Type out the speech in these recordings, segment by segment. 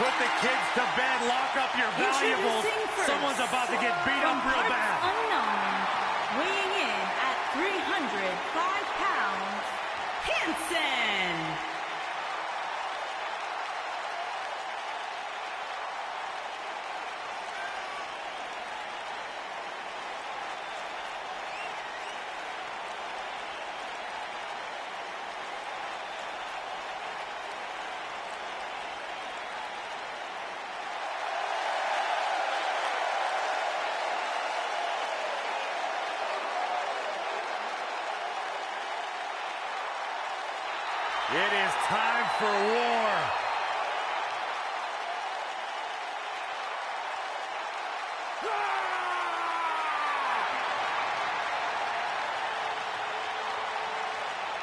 Put the kids to bed, lock up your valuables. Someone's about to get beat up real bad. Unknown, weighing in at 305 pounds, Hansen. It is time for war.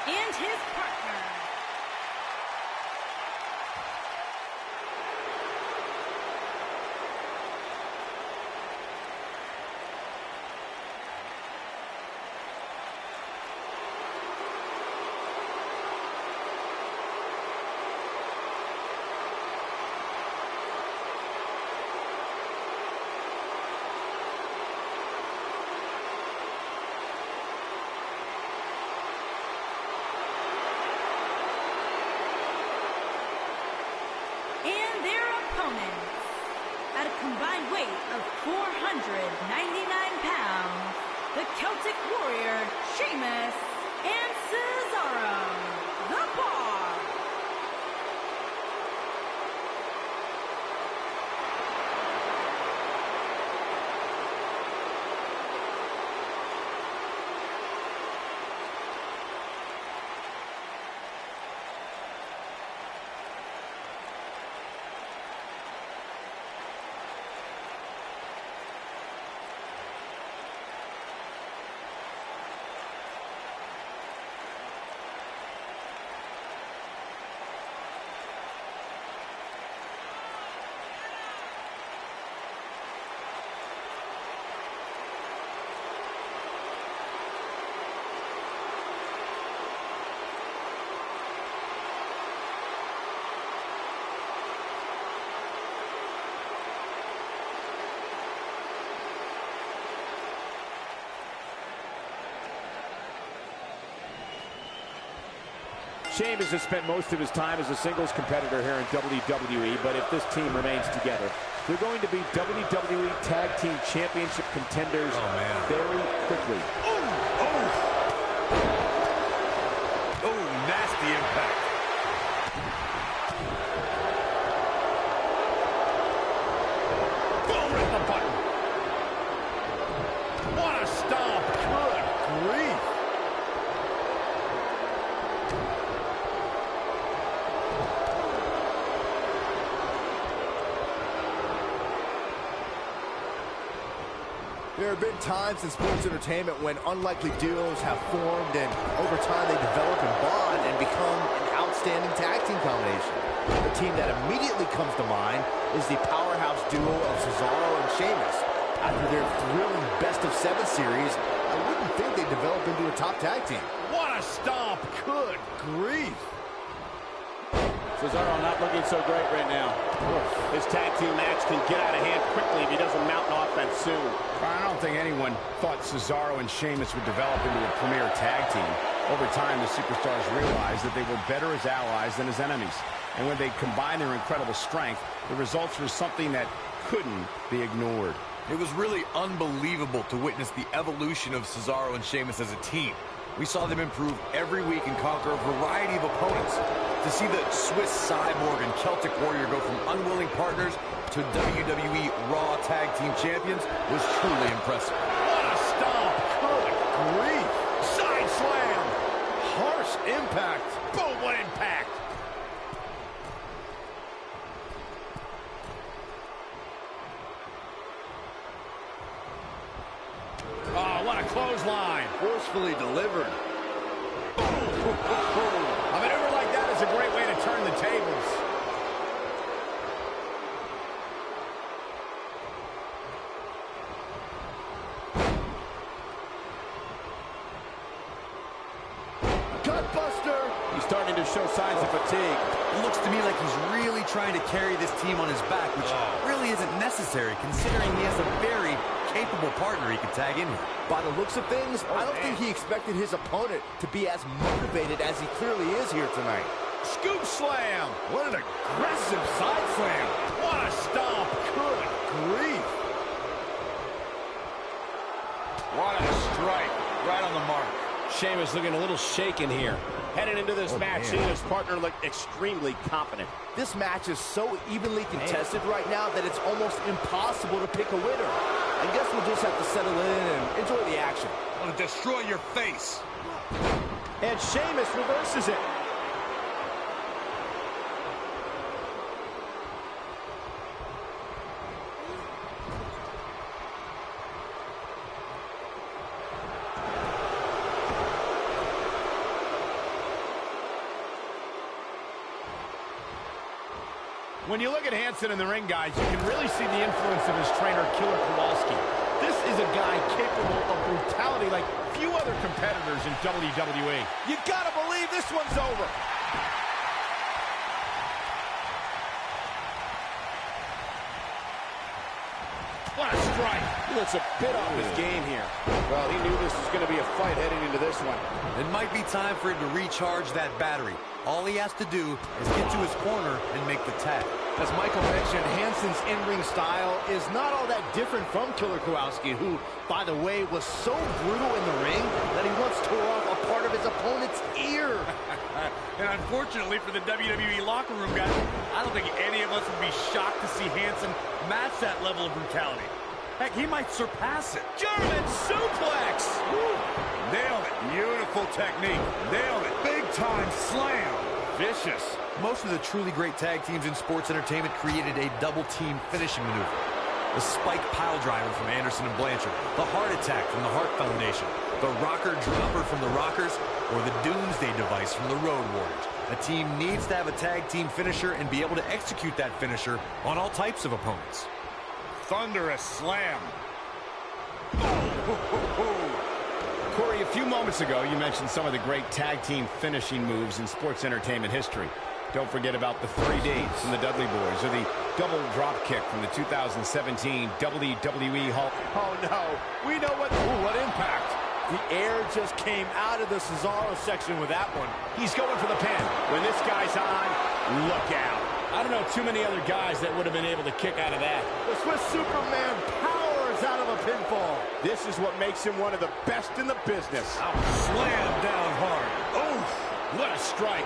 And his partner. At a combined weight of 499 pounds, the Celtic Warrior, Sheamus, and Cesaro, the Bar. Sheamus has spent most of his time as a singles competitor here in WWE, but if this team remains together, they're going to be WWE Tag Team Championship contenders very quickly. Oh, nasty impact. Boom, right in the button. What a stomp. Good grief. There have been times in sports entertainment when unlikely duos have formed, and over time they develop and bond and become an outstanding tag team combination. The team that immediately comes to mind is the powerhouse duo of Cesaro and Sheamus. After their thrilling best-of-7 series, I wouldn't think they'd develop into a top tag team. What a stomp. Good grief. Cesaro not looking so great right now. This tag team match can get out of hand quickly if he doesn't mount an offense soon. I don't think anyone thought Cesaro and Sheamus would develop into a premier tag team. Over time, the superstars realized that they were better as allies than as enemies. And when they combined their incredible strength, the results were something that couldn't be ignored. It was really unbelievable to witness the evolution of Cesaro and Sheamus as a team. We saw them improve every week and conquer a variety of opponents. To see the Swiss Cyborg and Celtic Warrior go from unwilling partners to WWE Raw Tag Team Champions was truly impressive. What a stomp. Good grief. Side slam. Harsh impact. Boom, what impact. Oh, what a clothesline. Forcefully delivered. A maneuver like that is a great way to turn the tables. Gutbuster. He's starting to show signs of fatigue. It looks to me like he's really trying to carry this team on his back, which really isn't necessary considering he has a very capable partner he can tag in here. By the looks of things, I don't think he expected his opponent to be as motivated as he clearly is here tonight. Scoop slam. What an aggressive side slam. What a stomp. Good grief. What a strike. Right on the mark. Sheamus looking a little shaken here. Headed into this match, seeing his partner look extremely confident. This match is so evenly contested right now that it's almost impossible to pick a winner. I guess we'll just have to settle in and enjoy the action. I'm going to destroy your face. And Sheamus reverses it. When you look at Hansen in the ring, guys, you can really see the influence of his trainer, Killer Kowalski. This is a guy capable of brutality like few other competitors in WWE. You gotta believe this one's over. What a strike. He looks a bit off his game here. Well, he knew this was going to be a fight heading into this one. It might be time for him to recharge that battery. All he has to do is get to his corner and make the tag. As Michael mentioned, Hansen's in-ring style is not all that different from Killer Kowalski, who, by the way, was so brutal in the ring that he once tore off a part of his opponent's ear. And unfortunately for the WWE locker room guys, I don't think any of us would be shocked to see Hansen match that level of brutality. Heck, he might surpass it. German suplex. Woo. Nailed it. Beautiful technique. Nailed it. Big time slam. Vicious. Most of the truly great tag teams in sports entertainment created a double-team finishing maneuver. The spike pile driver from Anderson and Blanchard, the heart attack from the Hart Foundation, the rocker dropper from the Rockers, or the Doomsday device from the Road Warriors. A team needs to have a tag team finisher and be able to execute that finisher on all types of opponents. Thunderous slam. Corey, a few moments ago, you mentioned some of the great tag team finishing moves in sports entertainment history. Don't forget about the 3Ds from the Dudley Boys, or the double drop kick from the 2017 WWE Hall. Oh, no. We know what... Ooh, what impact. The air just came out of the Cesaro section with that one. He's going for the pin. When this guy's on, look out. I don't know too many other guys that would have been able to kick out of that. The Swiss Superman powers out of a pinfall. This is what makes him one of the best in the business. Slam down hard. Oh, what a strike.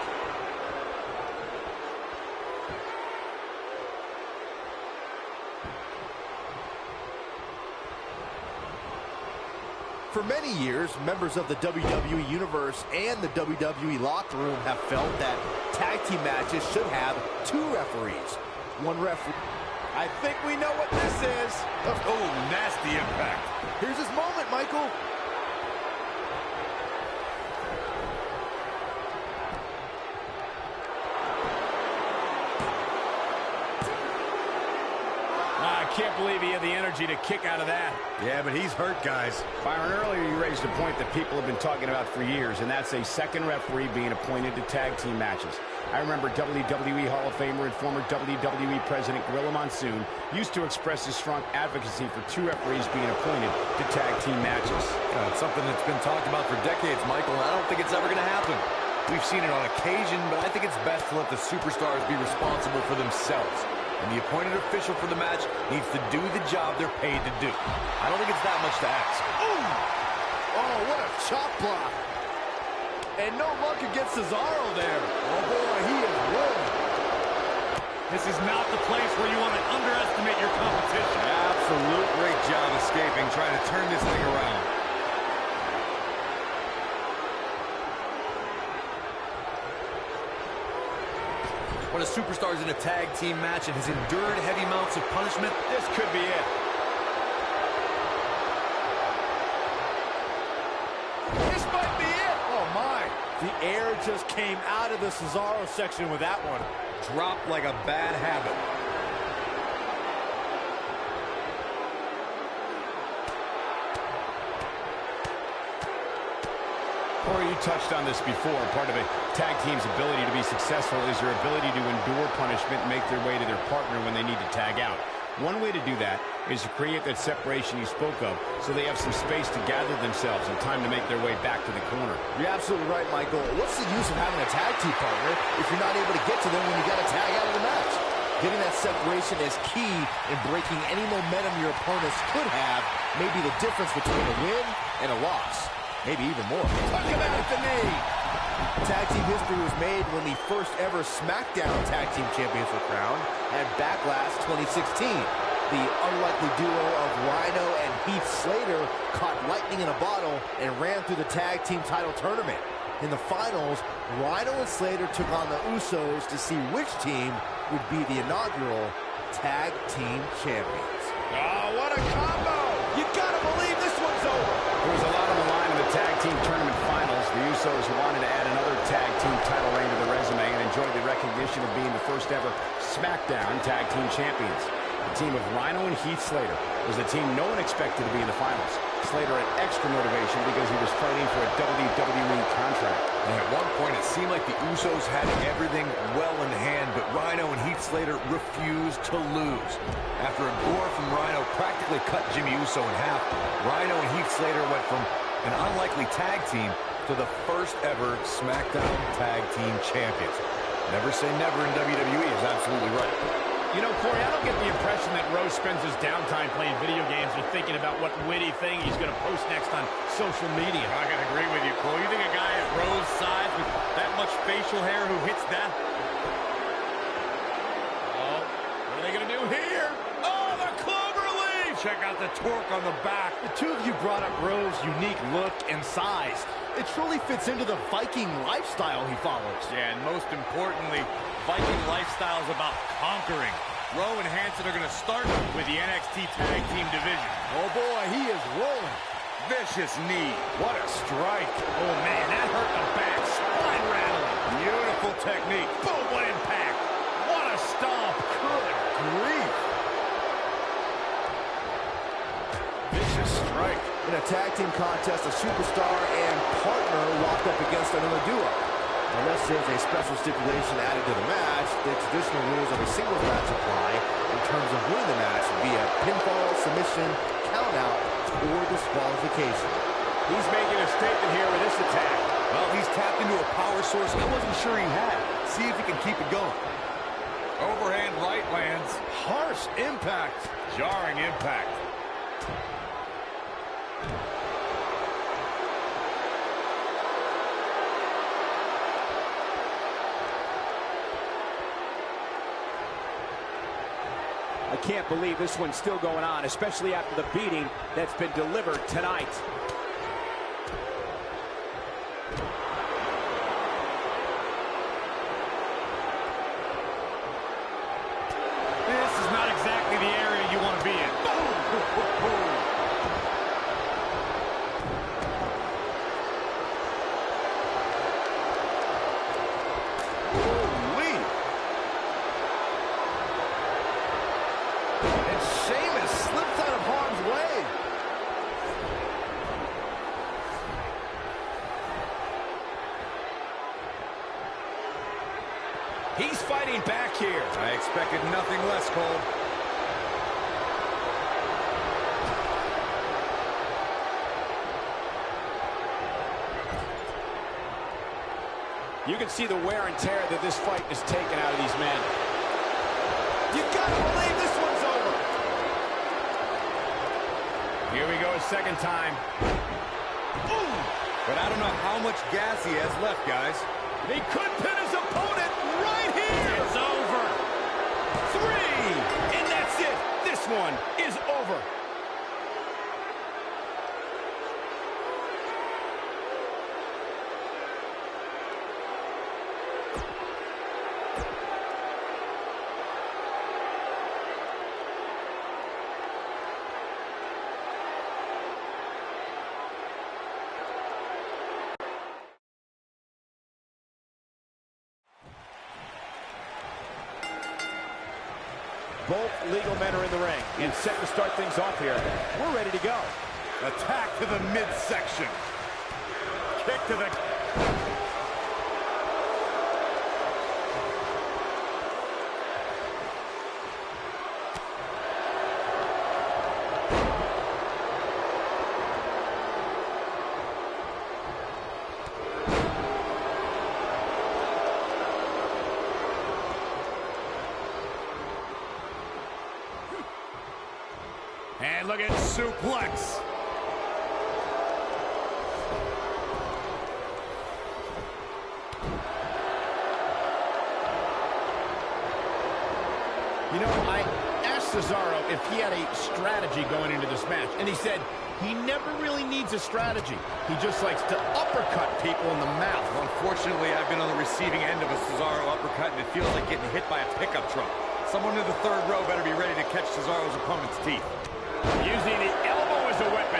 For many years, members of the WWE Universe and the WWE locker room have felt that tag team matches should have 2 referees. One referee. I think we know what this is. Oh, nasty impact. Here's his moment, Michael. I can't believe he had the energy to kick out of that. Yeah, but he's hurt, guys. Byron, earlier you raised a point that people have been talking about for years, and that's a second referee being appointed to tag team matches. I remember WWE Hall of Famer and former WWE President Gorilla Monsoon used to express his strong advocacy for 2 referees being appointed to tag team matches. It's something that's been talked about for decades, Michael, and I don't think it's ever going to happen. We've seen it on occasion, but I think it's best to let the superstars be responsible for themselves. And the appointed official for the match needs to do the job they're paid to do. I don't think it's that much to ask. Ooh! Oh, what a chop block. And no luck against Cesaro there. Oh, boy, he is rolling. This is not the place where you want to underestimate your competition. Absolute great job escaping, trying to turn this thing around. When a superstar is in a tag team match and has endured heavy amounts of punishment, This could be it. This might be it. Oh, my. The air just came out of the Cesaro section with that one. dropped like a bad habit. Corey, you touched on this before. Part of a tag team's ability to be successful is their ability to endure punishment and make their way to their partner when they need to tag out. One way to do that is to create that separation you spoke of so they have some space to gather themselves and time to make their way back to the corner. You're absolutely right, Michael. What's the use of having a tag team partner if you're not able to get to them when you got to tag out of the match? Getting that separation is key in breaking any momentum your opponents could have, maybe the difference between a win and a loss. Maybe even more. Look at that at the knee! Tag team history was made when the first ever SmackDown Tag Team Champions were crowned at Backlash 2016. The unlikely duo of Rhino and Heath Slater caught lightning in a bottle and ran through the tag team title tournament. In the finals, Rhino and Slater took on the Usos to see which team would be the inaugural Tag Team Champions. Oh, what a combo! You gotta believe this one's over! There was a lot on the line in the tag team tournament finals. The Usos wanted to add another tag team title reign to the resume and enjoyed the recognition of being the first ever SmackDown Tag Team Champions. The team of Rhino and Heath Slater was the team no one expected to be in the finals. Slater had extra motivation because he was fighting for a WWE contract. And at one point, it seemed like the Usos had everything well in hand, but Rhino and Heath Slater refused to lose. After a gore from Rhino practically cut Jimmy Uso in half, Rhino and Heath Slater went from an unlikely tag team to the first ever SmackDown Tag Team Champions. Never say never in WWE is absolutely right. You know, Corey, I don't get the impression that Rose spends his downtime playing video games or thinking about what witty thing he's going to post next on social media. I can agree with you, Cole. You think a guy at Rose's size with that much facial hair who hits that? Oh, what are they going to do here? Oh, the clover leaf! Check out the torque on the back. The two of you brought up Rose's unique look and size. It truly fits into the Viking lifestyle he follows. Yeah, and most importantly, Viking lifestyle is about conquering. Rowe and Hanson are going to start with the NXT Tag Team division. Oh boy, he is rolling. Vicious knee. What a strike. Oh man, that hurt the back. Spine rattling. Beautiful technique. Boom, what impact. What a stomp. Good grief. Vicious strike. In a tag team contest, a superstar and partner locked up against another duo. Unless there's a special stipulation added to the match, the traditional rules of a singles match apply in terms of winning the match via pinfall, submission, countout, or disqualification. He's making a statement here with this attack. Well, he's tapped into a power source I wasn't sure he had. See if he can keep it going. Overhand right lands. Harsh impact. Jarring impact. I can't believe this one's still going on, especially after the beating that's been delivered tonight. This is not exactly the area you want to be in. Holy! And Sheamus slips out of harm's way. He's fighting back here. I expected nothing less, Cole. You can see the wear and tear that this fight has taken out of these men. You gotta believe this one's over. Here we go a second time. Boom! But I don't know how much gas he has left, guys. He could pin his opponent right here. It's over. 3, and that's it. This one is over. Both legal men are in the ring and set to start things off here. We're ready to go. Attack to the midsection. kick to the... And look at suplex. You know, I asked Cesaro if he had a strategy going into this match, and he said he never really needs a strategy. He just likes to uppercut people in the mouth. Well, unfortunately, I've been on the receiving end of a Cesaro uppercut, and it feels like getting hit by a pickup truck. Someone in the third row better be ready to catch Cesaro's opponent's teeth. Using the elbow as a weapon.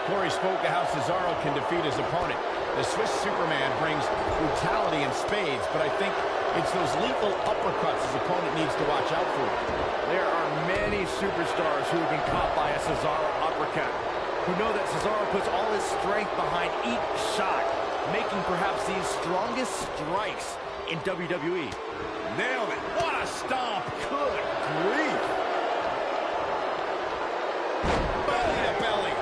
Corey spoke to how Cesaro can defeat his opponent. The Swiss Superman brings brutality in spades, but I think it's those lethal uppercuts his opponent needs to watch out for. There are many superstars who have been caught by a Cesaro uppercut, who know that Cesaro puts all his strength behind each shot, making perhaps the strongest strikes in WWE. Nailed it. What a stomp. Good grief. Belly to belly.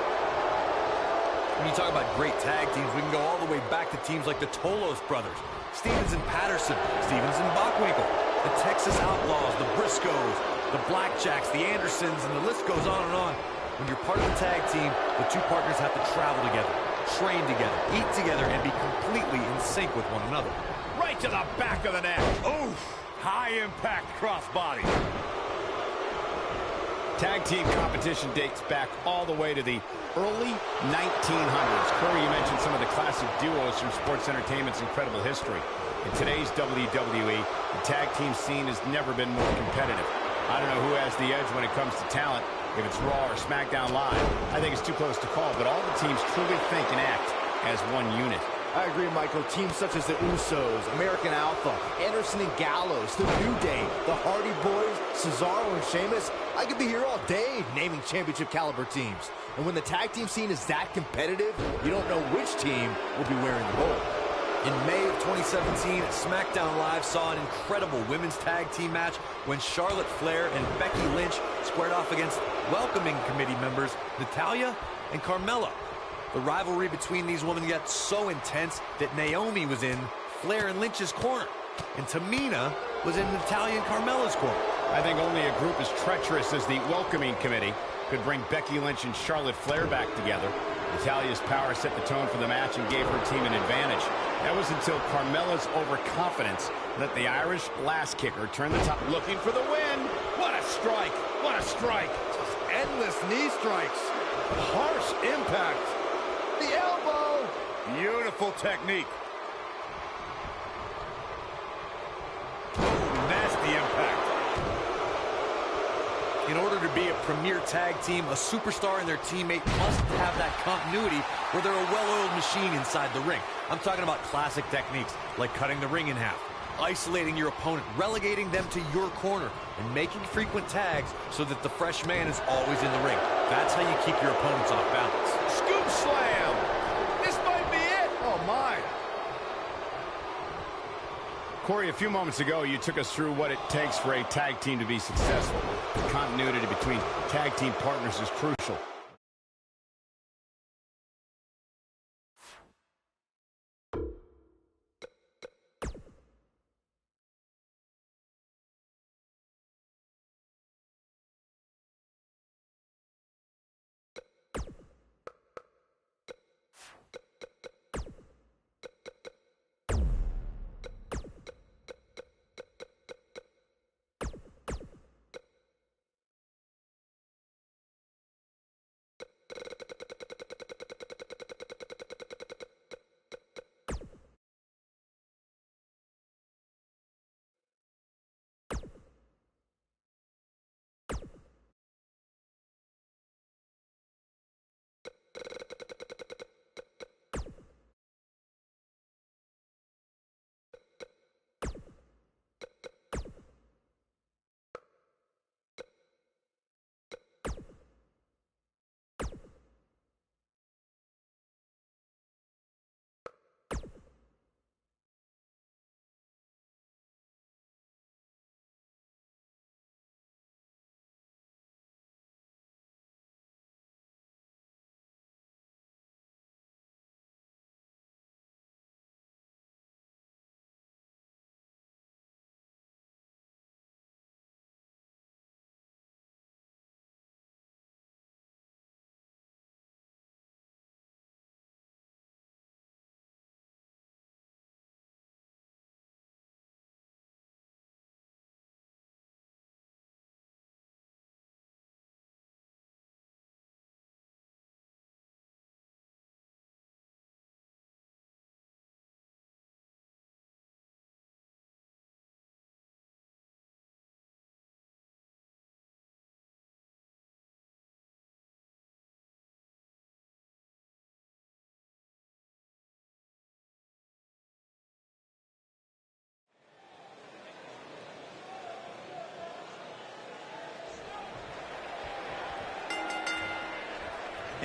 When you talk about great tag teams, we can go all the way back to teams like the Tolos brothers, Stevens and Patterson, Stevens and Bockwinkel, the Texas Outlaws, the Briscoes, the Blackjacks, the Andersons, and the list goes on and on. When you're part of a tag team, the two partners have to travel together, train together, eat together, and be completely in sync with one another. Right to the back of the neck. Oof! High impact crossbody. Tag team competition dates back all the way to the early 1900s. Corey, you mentioned some of the classic duos from sports entertainment's incredible history. In today's WWE, the tag team scene has never been more competitive. I don't know who has the edge when it comes to talent, if it's Raw or SmackDown Live. I think it's too close to call, but all the teams truly think and act as one unit. I agree, Michael. Teams such as the Usos, American Alpha, Anderson and Gallows, The New Day, the Hardy Boys, Cesaro and Sheamus. I could be here all day naming championship caliber teams. And when the tag team scene is that competitive, you don't know which team will be wearing the gold. In May of 2017, SmackDown Live saw an incredible women's tag team match when Charlotte Flair and Becky Lynch squared off against welcoming committee members Natalya and Carmella. The rivalry between these women got so intense that Naomi was in Flair and Lynch's corner, and Tamina was in Natalya and Carmella's corner. I think only a group as treacherous as the welcoming committee could bring Becky Lynch and Charlotte Flair back together. Natalya's power set the tone for the match and gave her team an advantage. That was until Carmella's overconfidence let the Irish lass kicker turn the top, looking for the win. What a strike! What a strike! Just endless knee strikes. Harsh impact. The elbow. Beautiful technique. Oh, nasty impact. In order to be a premier tag team, a superstar and their teammate must have that continuity where they're a well-oiled machine inside the ring. I'm talking about classic techniques like cutting the ring in half, isolating your opponent, relegating them to your corner, and making frequent tags so that the fresh man is always in the ring. That's how you keep your opponents off balance. Scoop slam! This might be it! Oh, my. Corey, a few moments ago, you took us through what it takes for a tag team to be successful. The continuity between tag team partners is crucial.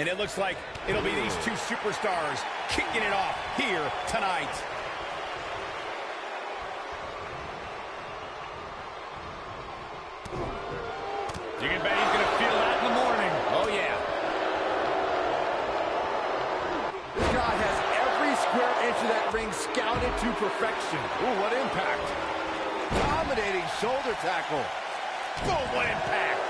And it looks like it'll be these two superstars kicking it off here tonight. You can bet he's going to feel that in the morning. Oh, yeah. This guy has every square inch of that ring scouted to perfection. Ooh, what impact. Dominating shoulder tackle. Boom, what impact.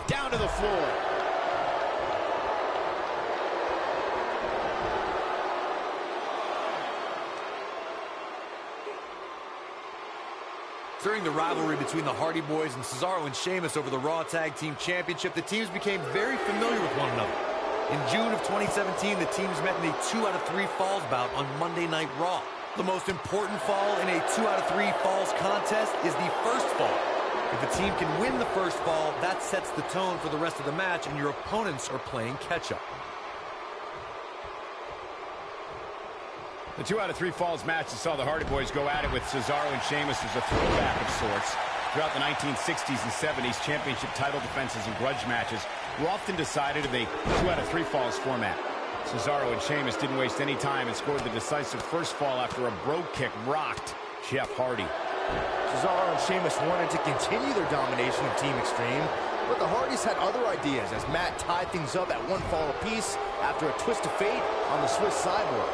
Down to the floor. During the rivalry between the Hardy Boys and Cesaro and Sheamus over the Raw Tag Team Championship, the teams became very familiar with one another. In June of 2017, the teams met in a 2 out of 3 falls bout on Monday Night Raw. The most important fall in a 2 out of 3 falls contest is the first fall. If a team can win the first fall, that sets the tone for the rest of the match, and your opponents are playing catch-up. The 2 out of 3 falls match that saw the Hardy Boys go at it with Cesaro and Sheamus as a throwback of sorts. Throughout the 1960s and 70s, championship title defenses and grudge matches were often decided in a 2 out of 3 falls format. Cesaro and Sheamus didn't waste any time and scored the decisive first fall after a brogue kick rocked Jeff Hardy. Cesaro and Sheamus wanted to continue their domination of Team Extreme, but the Hardys had other ideas as Matt tied things up at 1 fall apiece after a twist of fate on the Swiss Cyborg.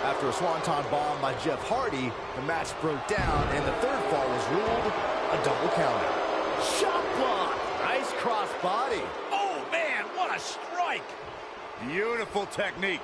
After a swanton bomb by Jeff Hardy, the match broke down, and the third fall was ruled a double counter. Shot block! Nice cross body. Oh, man, what a strike! Beautiful technique.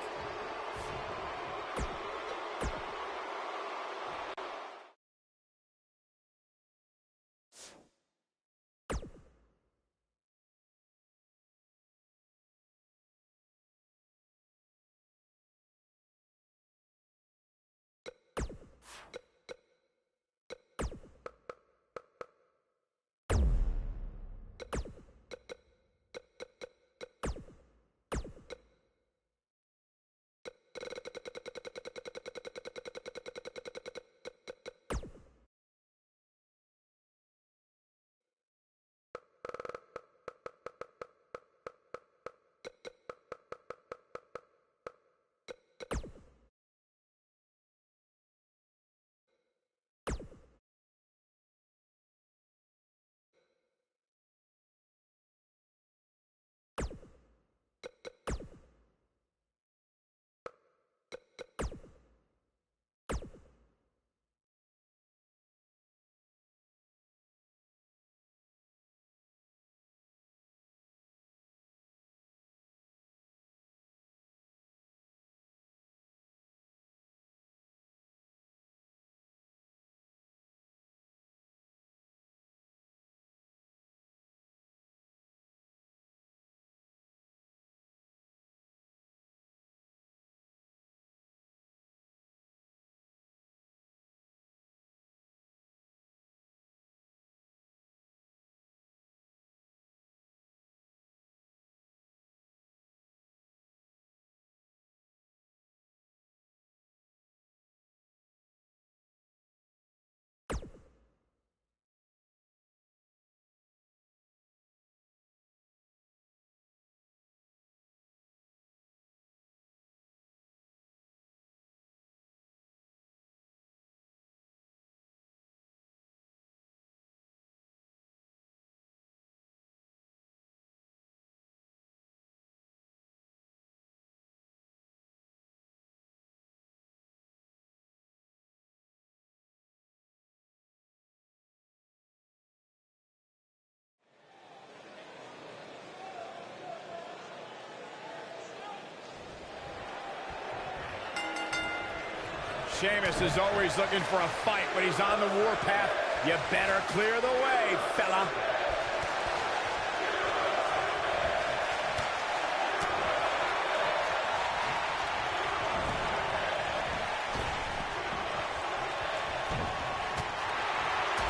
Sheamus is always looking for a fight when he's on the warpath. You better clear the way, fella.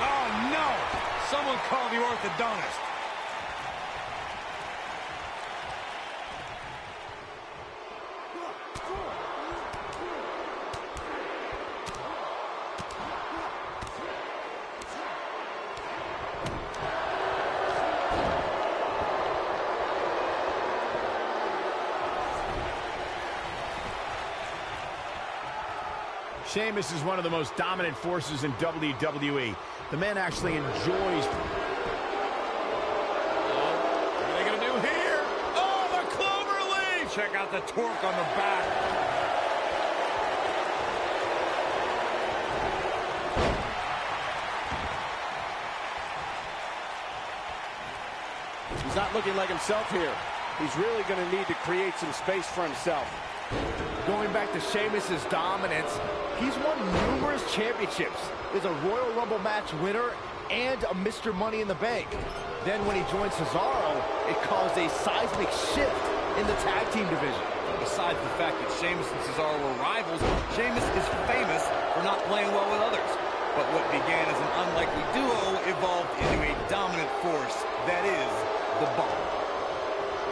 Oh, no! Someone call the orthodontist. Sheamus is one of the most dominant forces in WWE. The man actually enjoys... What are they going to do here? Oh, the cloverleaf! Check out the torque on the back. He's not looking like himself here. He's really going to need to create some space for himself. Going back to Sheamus's dominance, he's won numerous championships, is a Royal Rumble match winner, and a Mr. Money in the Bank. Then when he joined Cesaro, it caused a seismic shift in the tag team division. Besides the fact that Sheamus and Cesaro were rivals, Sheamus is famous for not playing well with others. But what began as an unlikely duo evolved into a dominant force that is the Bomb.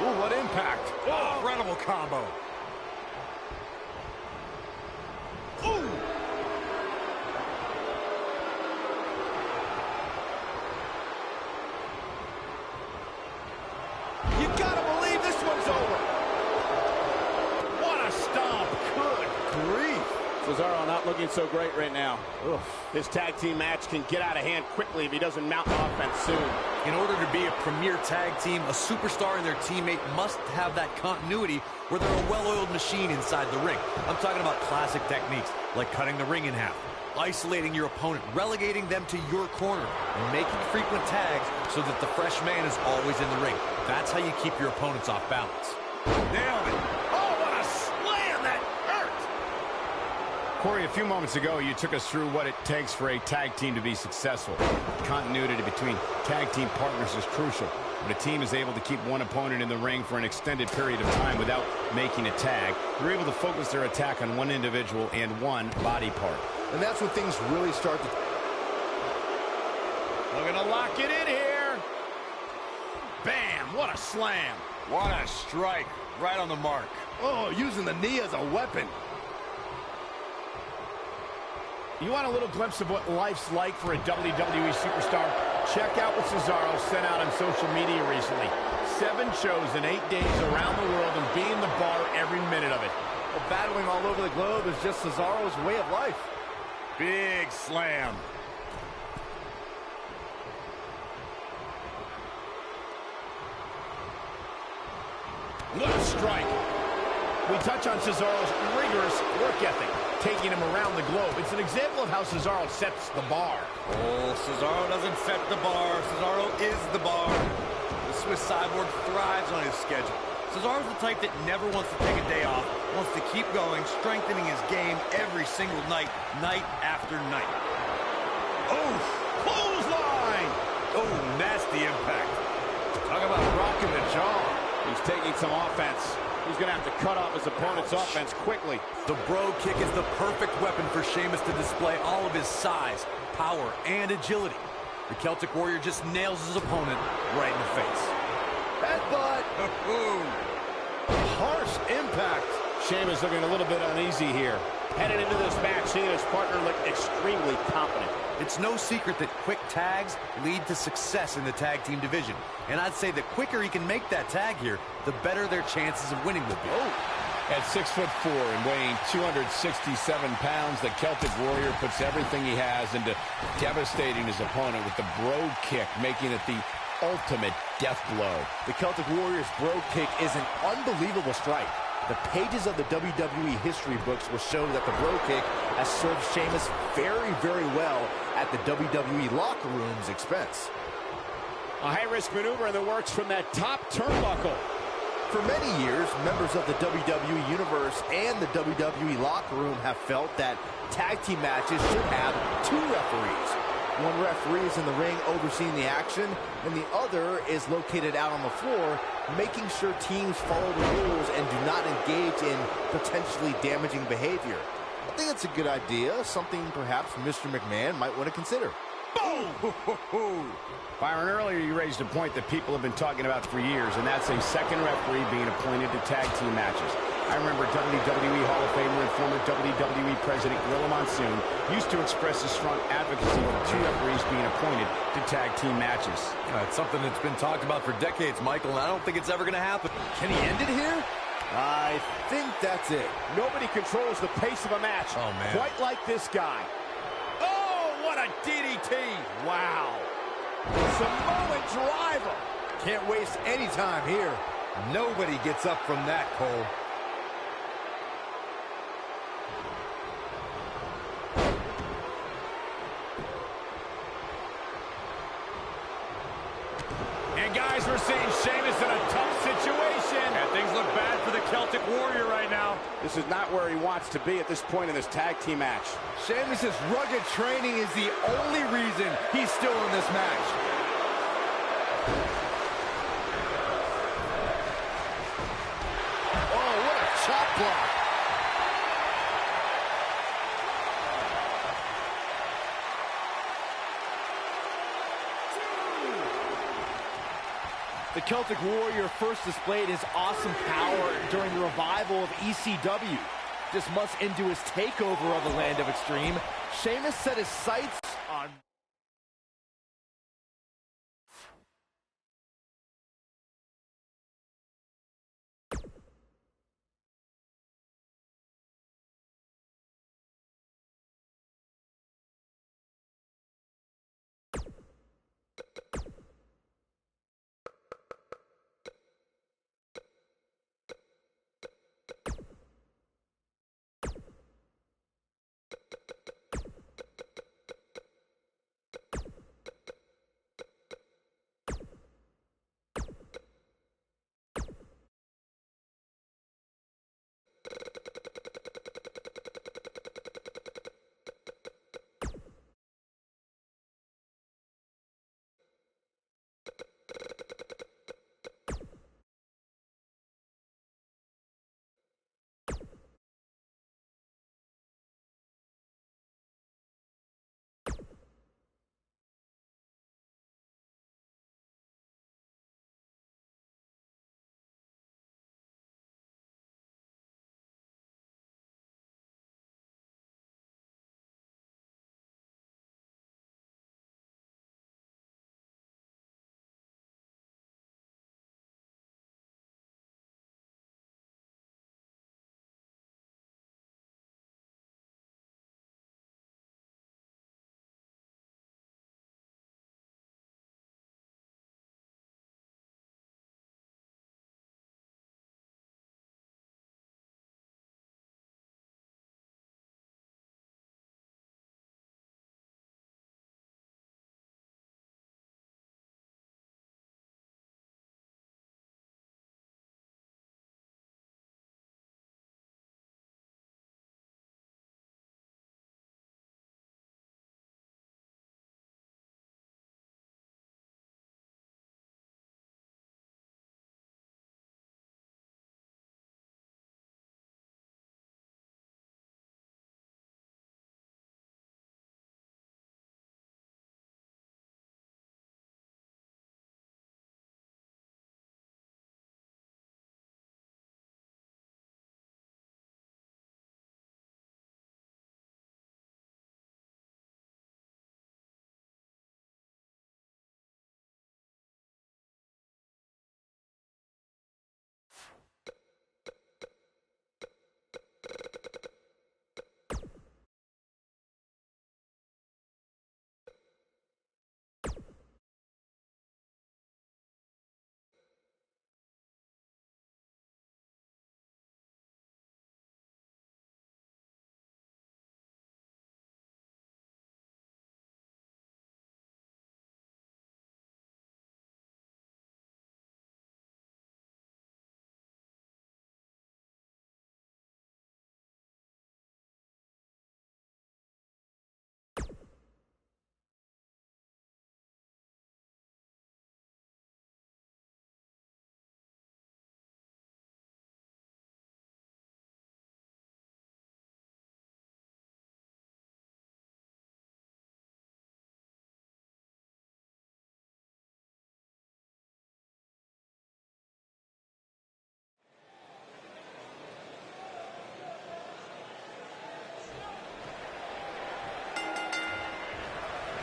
Ooh, what impact. Oh, incredible combo. Ooh. You gotta believe this one's over. What a stomp. Good grief. Cesaro not looking so great right now. Ugh. This tag team match can get out of hand quickly if he doesn't mount offense soon. In order to be a premier tag team, a superstar and their teammate must have that continuity where they're a well-oiled machine inside the ring. I'm talking about classic techniques like cutting the ring in half, isolating your opponent, relegating them to your corner, and making frequent tags so that the fresh man is always in the ring. That's how you keep your opponents off balance. Nailed it. Oh, what a slam. That hurt. Corey, a few moments ago, you took us through what it takes for a tag team to be successful. Continuity between tag team partners is crucial. When a team is able to keep one opponent in the ring for an extended period of time without making a tag, they're able to focus their attack on one individual and one body part. And that's when things really start to... Looking to lock it in here. Bam, what a slam. What a strike. Right on the mark. Oh, using the knee as a weapon. You want a little glimpse of what life's like for a WWE superstar? Check out what Cesaro sent out on social media recently. 7 shows in 8 days around the world and being the bar every minute of it. Well, battling all over the globe is just Cesaro's way of life. Big slam. What a strike. We touch on Cesaro's rigorous work ethic, taking him around the globe. It's an example of how Cesaro sets the bar. Oh, Cesaro doesn't set the bar. Cesaro is the bar. The Swiss Cyborg thrives on his schedule. Cesaro's the type that never wants to take a day off, wants to keep going, strengthening his game every single night, night after night. Oh, clothesline. Oh, nasty impact. Talk about rocking the jaw. He's taking some offense. He's going to have to cut off his opponent's offense quickly. The bro kick is the perfect weapon for Sheamus to display all of his size, power, and agility. The Celtic Warrior just nails his opponent right in the face. Headbutt. Harsh impact. Sheamus looking a little bit uneasy here. Headed into this match, seeing his partner look extremely confident. It's no secret that quick tags lead to success in the tag team division. And I'd say the quicker he can make that tag here, the better their chances of winning will be. At 6'4" and weighing 267 pounds, the Celtic Warrior puts everything he has into devastating his opponent with the bro kick, making it the ultimate death blow. The Celtic Warrior's bro kick is an unbelievable strike. The pages of the WWE history books will show that the bro kick has served Sheamus very, very well at the WWE locker room's expense. A high-risk maneuver in the works from that top turnbuckle. For many years, members of the WWE Universe and the WWE locker room have felt that tag team matches should have 2 referees. One referee is in the ring overseeing the action, and the other is located out on the floor, making sure teams follow the rules and do not engage in potentially damaging behavior. I think it's a good idea, something perhaps Mr. McMahon might want to consider. Boom! Byron, earlier you raised a point that people have been talking about for years, and that's a second referee being appointed to tag team matches. I remember WWE Hall of Famer and former WWE President Gorilla Monsoon used to express his strong advocacy for 2 referees being appointed to tag team matches. It's something that's been talked about for decades, Michael, and I don't think it's ever going to happen. Can he end it here? I think that's it. Nobody controls the pace of a match quite like this guy. Oh, what a DDT. Wow. Samoan driver. Can't waste any time here. Nobody gets up from that, Cole. And guys, we're seeing Sheamus in a tough situation. And things look bad for the Celtic Warrior right now. This is not where he wants to be at this point in this tag team match. Sheamus' rugged training is the only reason he's still in this match. Oh, what a chop block. The Celtic Warrior first displayed his awesome power during the revival of ECW. Just months into his takeover of the Land of Extreme, Sheamus set his sights on...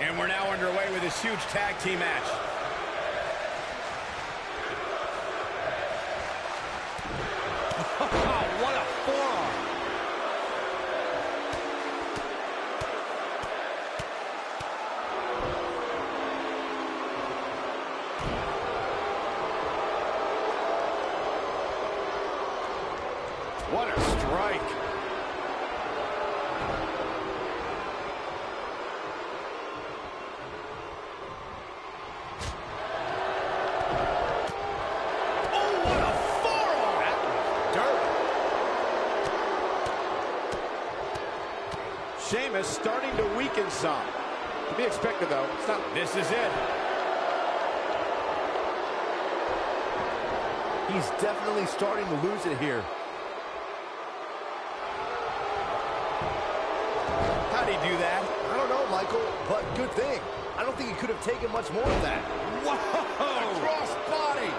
And we're now underway with this huge tag team match. strike. Sheamus starting to weaken some. To be expected, though. It's not. This is it. He's definitely starting to lose it here. How'd he do that? I don't know, Michael, but good thing. I don't think he could have taken much more of that. Whoa! Cross body.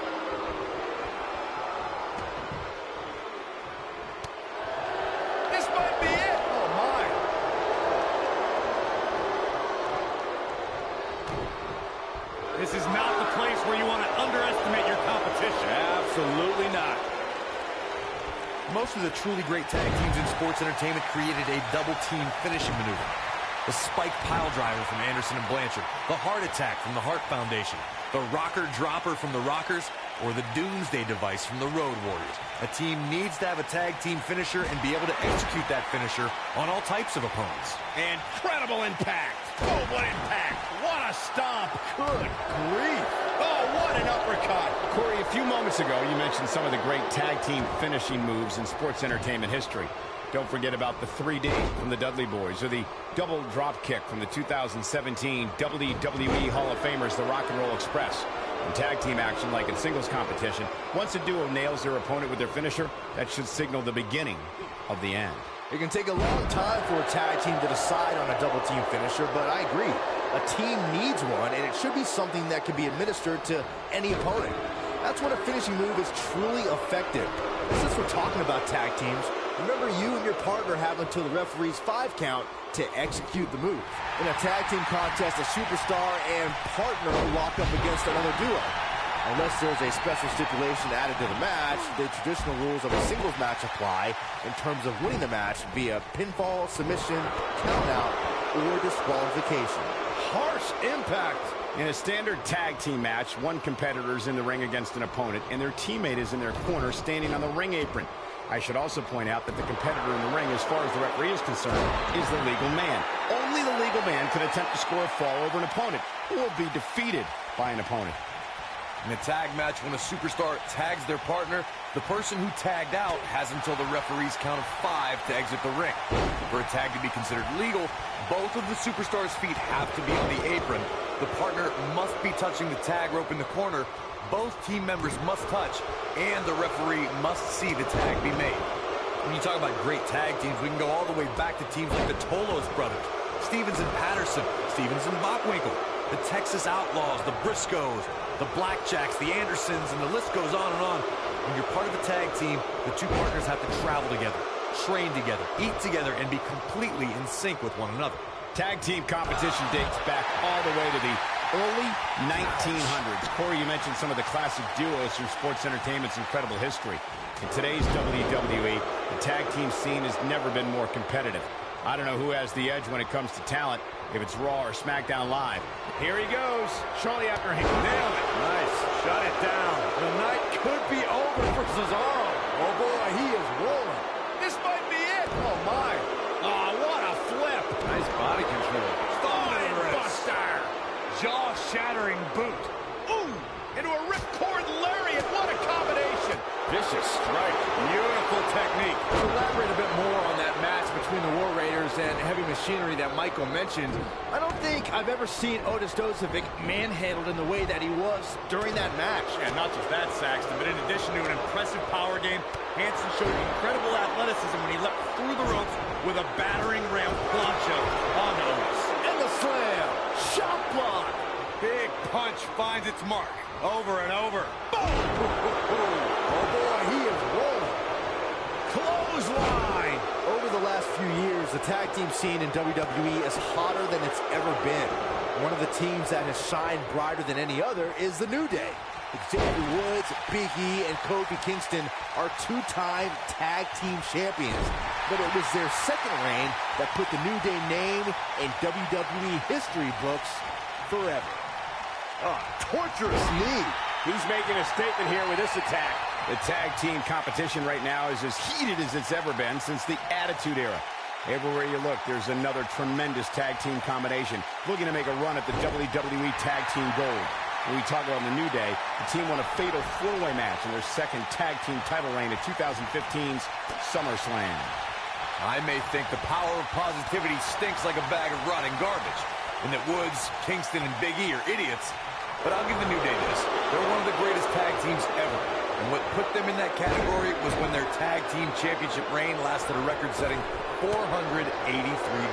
This might be it. Oh, my. This is not the place where you want to underestimate your competition. Absolutely not. Most of the truly great tag teams in sports entertainment created a double-team finishing maneuver. The spike pile driver from Anderson and Blanchard, the heart attack from the Hart Foundation, the rocker dropper from the Rockers, or the Doomsday device from the Road Warriors. A team needs to have a tag team finisher and be able to execute that finisher on all types of opponents. Incredible impact. Oh, what impact. What a stomp. Good grief. Oh, what an uppercut. Corey, a few moments ago, you mentioned some of the great tag team finishing moves in sports entertainment history. Don't forget about the 3D from the Dudley Boys, or the double drop kick from the 2017 WWE Hall of Famers, the Rock and Roll Express. In tag team action, like in singles competition, once a duo nails their opponent with their finisher, that should signal the beginning of the end. It can take a long time for a tag team to decide on a double team finisher, but I agree. A team needs one, and it should be something that can be administered to any opponent. That's when a finishing move is truly effective. Since we're talking about tag teams, remember you and your partner have until the referee's 5 count to execute the move. In a tag team contest, a superstar and partner lock up against another duo. Unless there's a special stipulation added to the match, the traditional rules of a singles match apply in terms of winning the match via pinfall, submission, countout, or disqualification. Harsh impact. In a standard tag team match, one competitor is in the ring against an opponent, and their teammate is in their corner standing on the ring apron. I should also point out that the competitor in the ring, as far as the referee is concerned, is the legal man. Only the legal man can attempt to score a fall over an opponent, or be defeated by an opponent. In a tag match, when a superstar tags their partner, the person who tagged out has until the referee's count of 5 to exit the ring. For a tag to be considered legal, both of the superstar's feet have to be on the apron. The partner must be touching the tag rope in the corner. Both team members must touch, and the referee must see the tag be made. When you talk about great tag teams, we can go all the way back to teams like the Tolos brothers, Stevens and Patterson, Stevens and Bockwinkel, the Texas Outlaws, the Briscoes, the Blackjacks, the Andersons, and the list goes on and on. When you're part of a tag team, the two partners have to travel together, train together, eat together, and be completely in sync with one another. Tag team competition dates back all the way to the early 1900s. Corey, you mentioned some of the classic duos from sports entertainment's incredible history. In today's WWE, the tag team scene has never been more competitive. I don't know who has the edge when it comes to talent, if it's Raw or SmackDown Live. Here he goes, shortly after he nailed it. Nice. Shut it down. The night could be over for Cesaro. Oh boy, he is rolling. This might be it. Oh my. Oh, what a flip. Nice body control. Buster. Jaw-shattering boot. Ooh, into a ripcord lariat. What a combination. Vicious strike. Beautiful technique. To elaborate a bit more on that match between the War Raiders and Heavy Machinery that Michael mentioned, I don't think I've ever seen Otis Dozovic manhandled in the way that he was during that match. And not just that, Saxton, but in addition to an impressive power game, Hansen showed incredible athleticism when he leapt through the ropes with a battering ram plancha on Otis. And the slam. Shot block. Big punch finds its mark over and over. Boom! Oh boy, he is rolling. Clothesline. Over the last few years, the tag team scene in WWE is hotter than it's ever been. One of the teams that has shined brighter than any other is the New Day. Xavier Woods, Big E, and Kofi Kingston are two-time tag team champions. But it was their second reign that put the New Day name in WWE history books forever. Torturous knee. He's making a statement here with this attack. The tag team competition right now is as heated as it's ever been since the Attitude Era. Everywhere you look, there's another tremendous tag team combination looking to make a run at the WWE Tag Team Gold. When we talk about the New Day, the team won a fatal four-way match in their second tag team title reign at 2015's SummerSlam. I may think the power of positivity stinks like a bag of rotting garbage, and that Woods, Kingston, and Big E are idiots, but I'll give the New Day this. They're one of the greatest tag teams ever, and what put them in that category was when their tag team championship reign lasted a record-setting 483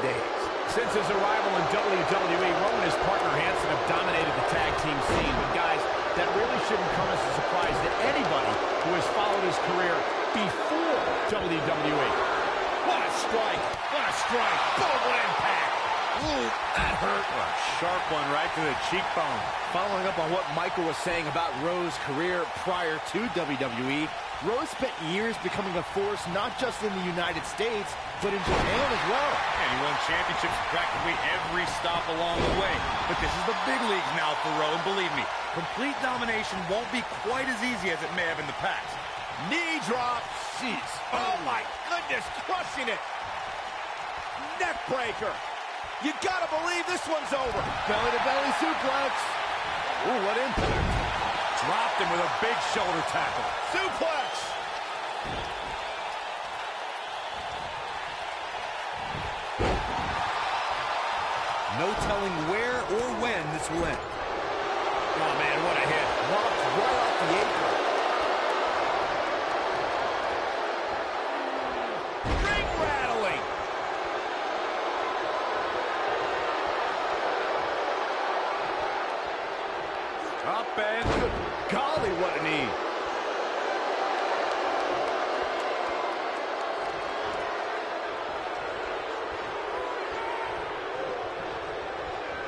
days. Since his arrival in WWE, Rowan and his partner Hanson have dominated the tag team scene. But guys, that really shouldn't come as a surprise to anybody who has followed his career before WWE. What a strike! What a strike! Boom, what impact! Ooh, that hurt. A sharp one right to the cheekbone. Following up on what Michael was saying about Rowe's career prior to WWE, Rowe spent years becoming a force not just in the United States, but in Japan as well. And he won championships practically every stop along the way. But this is the big leagues now for Rowe, and believe me, complete domination won't be quite as easy as it may have in the past. Knee drop. Jeez. Oh, my goodness. Crushing it. Neck breaker. You gotta believe this one's over. Belly-to-belly suplex. Ooh, what impact. Dropped him with a big shoulder tackle. Suplex. No telling where or when this will end. Oh, man, what a hit. Knocked right off the apron. Ring rattling. Up and good. Golly, what a knee.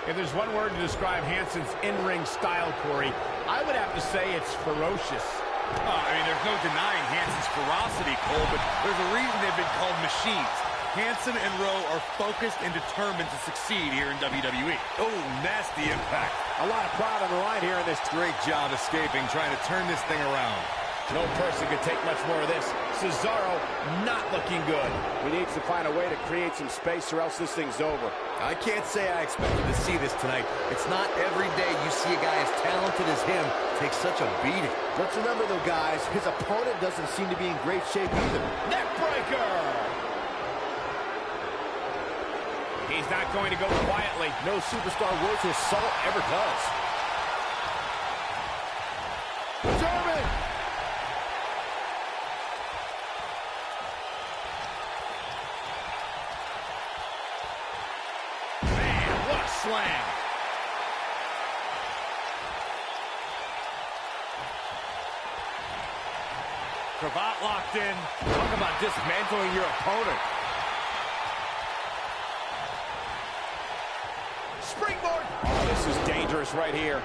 If there's one word to describe Hanson's in-ring style, Corey, I would have to say it's ferocious. I mean, there's no denying Hanson's ferocity, Cole, but there's a reason they've been called machines. Hanson and Rowe are focused and determined to succeed here in WWE. Oh, nasty impact. A lot of pride on the line here in this. Great job escaping, trying to turn this thing around. No person could take much more of this. Cesaro not looking good. He needs to find a way to create some space or else this thing's over. I can't say I expected to see this tonight. It's not every day you see a guy as talented as him take such a beating. Let's remember, though, guys, his opponent doesn't seem to be in great shape either. Neck breaker! He's not going to go quietly. No superstar worth his salt ever does. German! Man, what a slam. Cravat locked in. Talk about dismantling your opponent. Springboard. Oh, this is dangerous right here.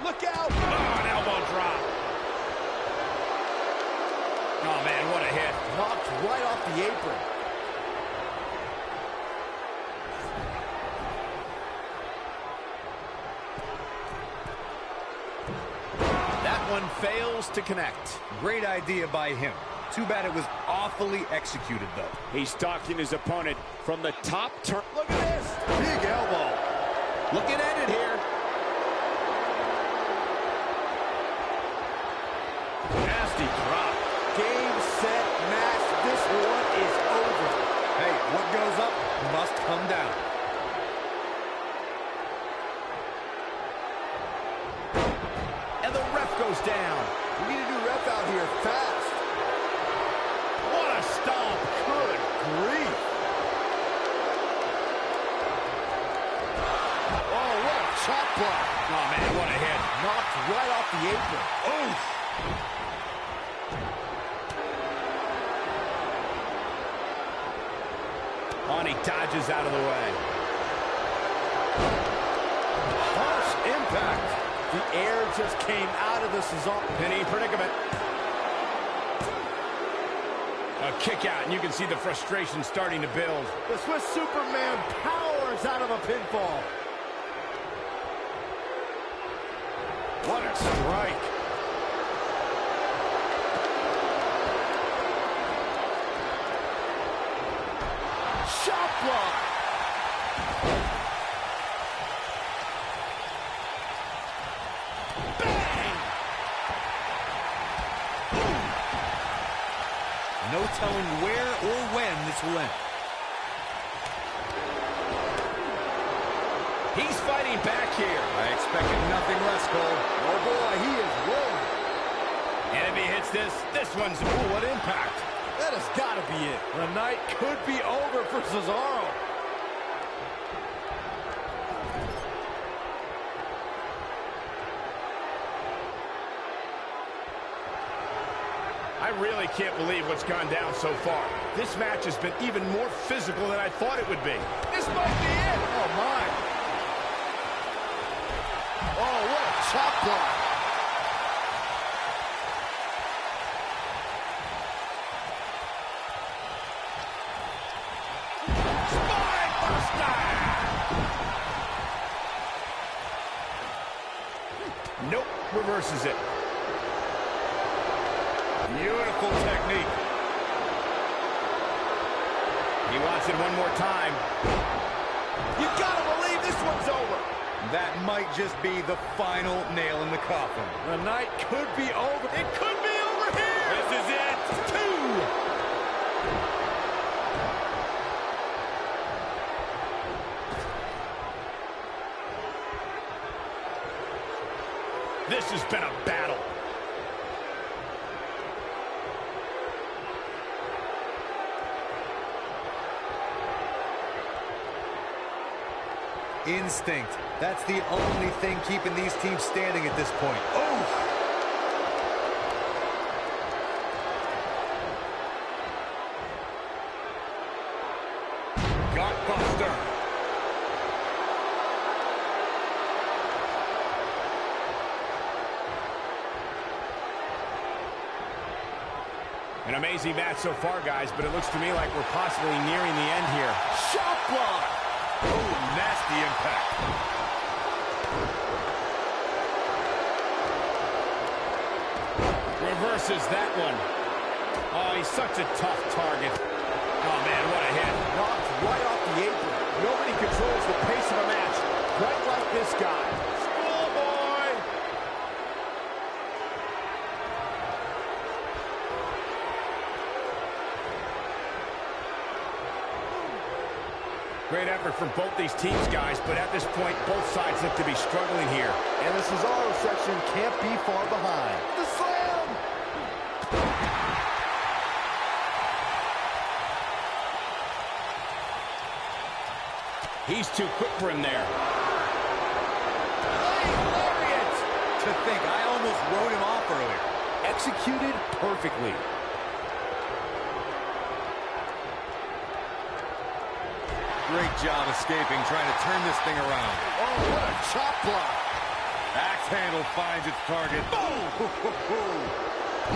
Look out. Oh, an elbow drop. Oh, man, what a hit. Knocked right off the apron. That one fails to connect. Great idea by him. Too bad it was awfully executed, though. He's stalking his opponent from the top turn. Look at this. Big elbow. Looking at it here. Nasty drop. Game, set, match. This one is over. Hey, what goes up must come down. And the ref goes down. We need a new ref out here fast. What a stomp. Good grief. Oh, what a chop block. Oh, man, what a hit. Knocked right off the apron. Oof. Oh, and he dodges out of the way. Harsh impact. The air just came out of the Cesaro. Penny predicament. A kick out, and you can see the frustration starting to build. The Swiss Superman powers out of a pinfall. What a strike. block. Bang! No telling where or when this will end. He's fighting back here. I expected nothing less, Cole. Oh, boy, he is rolling. And if he hits this, this one's... Ooh, what impact. That has got to be it. The night could be over for Cesaro. I really can't believe what's gone down so far. This match has been even more physical than I thought it would be. This might be it. Oh, my. Oh, what a chop block. Spine buster! Nope, reverses it. Beautiful technique. He wants it one more time. You gotta believe this one's over. That might just be the final nail in the coffin. The night could be over. It could be over here. This is it. 2. This has been a battle. Instinct. That's the only thing keeping these teams standing at this point. Oh! Gutbuster. An amazing match so far, guys, but it looks to me like we're possibly nearing the end here. Shot block. Oh, nasty impact. Reverses that one. Oh, he's such a tough target. Oh, man, what a hit. Knocked right off the apron. Nobody controls the pace of a match quite like this guy. Schoolboy! Great effort from both these teams, guys, but at this point, both sides look to be struggling here. And the Cesaro section can't be far behind. The slam! He's too quick for him there. Lariat! To think, I almost wrote him off earlier. Executed perfectly. Great job escaping, trying to turn this thing around. Oh, what a chop block. Axe handle finds its target. Boom!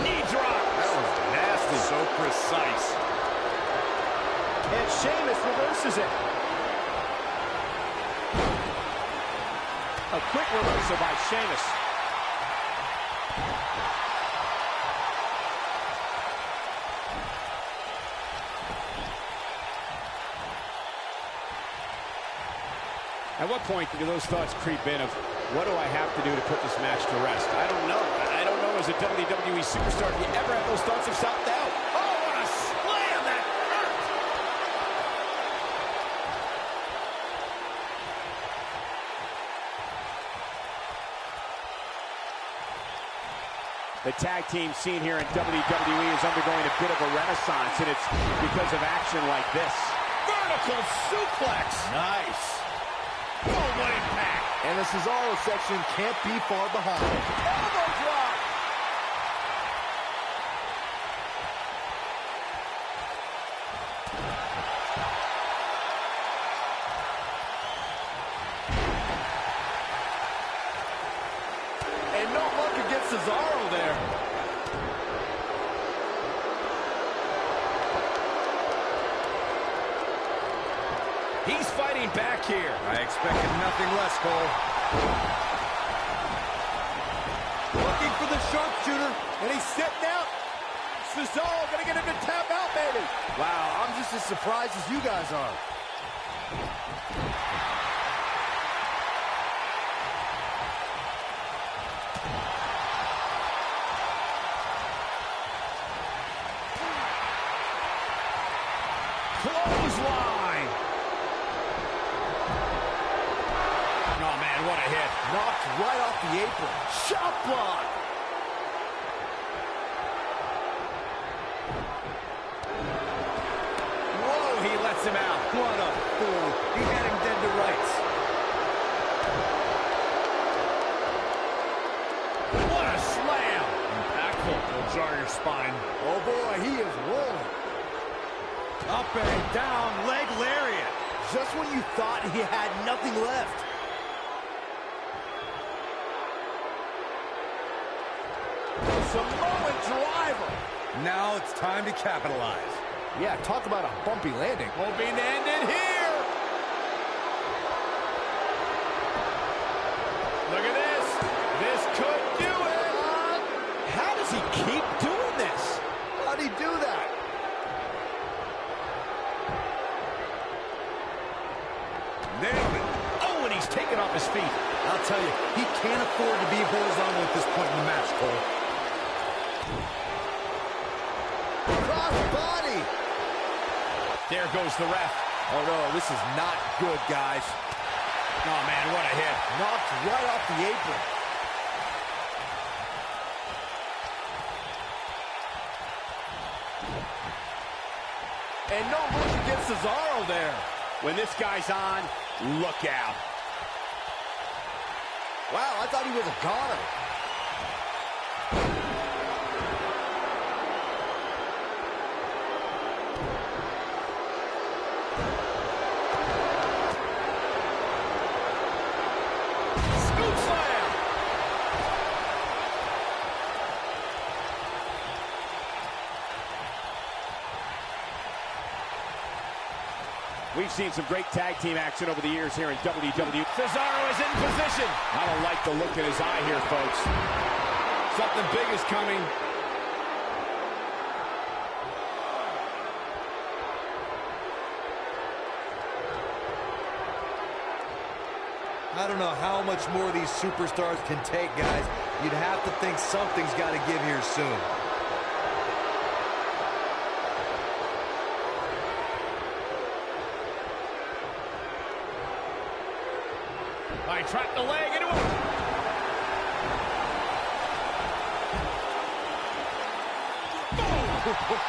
Knee drop. That was nasty. So precise. And Sheamus reverses it. A quick reversal by Sheamus. At what point do those thoughts creep in of, what do I have to do to put this match to rest? I don't know. I don't know as a WWE superstar if you ever have those thoughts of self-doubt. Oh, what a slam! That hurt! The tag team scene here in WWE is undergoing a bit of a renaissance, and it's because of action like this. Vertical suplex! Nice. Oh, what impact! And the Cesaro section can't be far behind. Elbow drop! And no luck against Cesaro there. He's fighting back here. I expected nothing less, Cole. Looking for the sharpshooter, and he's sitting out. Cesaro gonna get him to tap out, baby. Wow, I'm just as surprised as you guys are. Clothesline. Oh, man, what a hit. Knocked right off the apron. Shot block. Whoa, he lets him out. What a fool. He had him dead to rights. What a slam. Impactful. Will jar your spine. Oh, boy, he is rolling. Up and down, leg lariat. Just when you thought he had nothing left. Samoan driver. Now it's time to capitalize. Yeah, talk about a bumpy landing. Hoping to end it here. Look at this. This could do it. How does he keep doing this? How'd he do that? Nailed it. Oh, and he's taken off his feet. I'll tell you, he can't afford to be horizontal at this point in the match, Cole. Cross body. There goes the ref. Oh, no, this is not good, guys. Oh, man, what a hit. Knocked right off the apron. And no look against Cesaro there. When this guy's on, look out. Wow, I thought he was a goner. Scoop slam. We've seen some great tag team action over the years here in WWE. Cesaro is in position. I don't like the look in his eye here, folks. Something big is coming. I don't know how much more these superstars can take, guys. You'd have to think something's got to give here soon. I trapped the leg into him.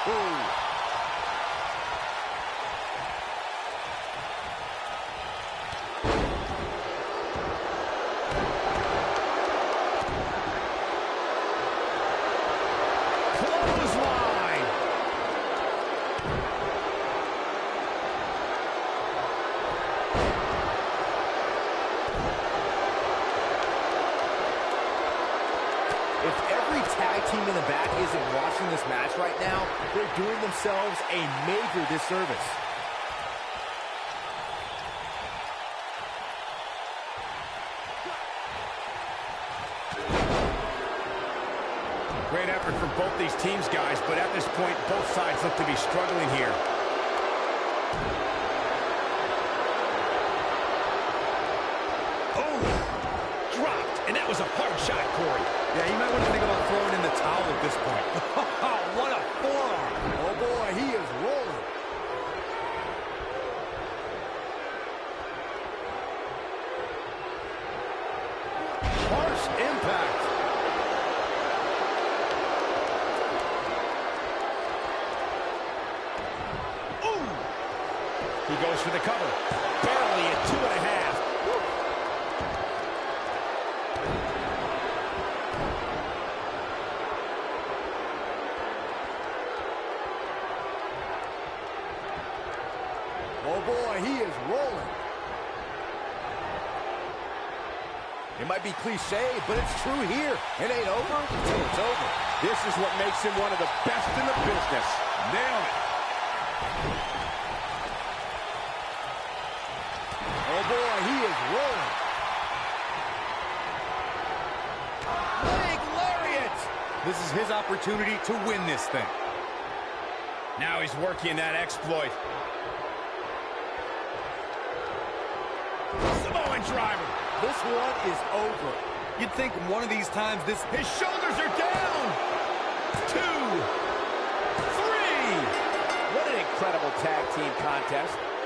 Boom! Clothesline. If every tag team in the back isn't watching this match right now, they're doing themselves a major disservice. Great effort from both these teams, guys, but at this point, both sides look to be struggling here. Oh, dropped, and that was a hard shot, Corey. Yeah, you might want to think about throwing in the towel at this point. What a forearm. Oh boy, he is rolling. Harsh impact. He goes for the cover. Barely at 2.5. Oh boy, he is rolling. It might be cliche, but it's true here. It ain't over until it's over. This is what makes him one of the best in the business. Nailed it. Oh boy, he is rolling. Leg lariat. This is his opportunity to win this thing. Now he's working that exploit. pile driver. This one is over. You'd think one of these times His shoulders are down. 2, 3. What an incredible tag team contest.